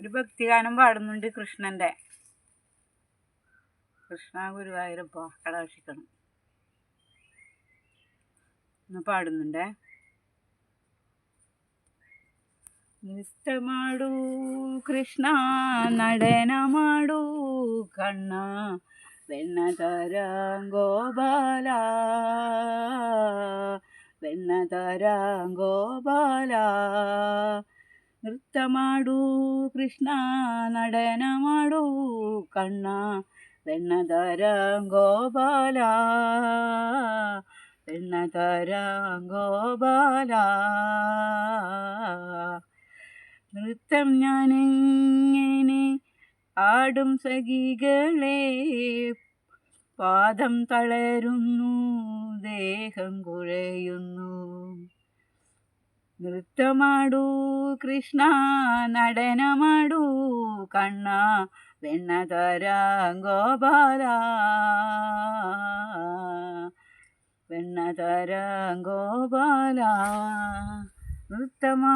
ഒരു ഭക്തിഗാനം പാടുന്നുണ്ട് കൃഷ്ണൻ്റെ. കൃഷ്ണ ഗുരുവായൂരപ്പ കടാക്ഷിക്കണം എന്ന് പാടുന്നുണ്ടേ. നൃത്തമാടൂ കൃഷ്ണ നടനമാടൂ കണ്ണ വെണ്ണതരാം ഗോപാല വെണ്ണതരാം ഗോപാല. നൃത്തമാടൂ കൃഷ്ണ നടനമാടൂ കണ്ണ വെണ്ണതരാം ഗോപാല വെണ്ണതരാം ഗോപാല. നൃത്തം ഞാനെങ്ങനെ ആടും സഖികളെ, പാദം തളരുന്നു ദേഹം കുഴയുന്നു. നൃത്തമാടൂ കൃഷ്ണ നടനമാടൂ കണ്ണ വെണ്ണതരാം ഗോപാല വെണ്ണതരാം ഗോപാല. നൃത്തമാ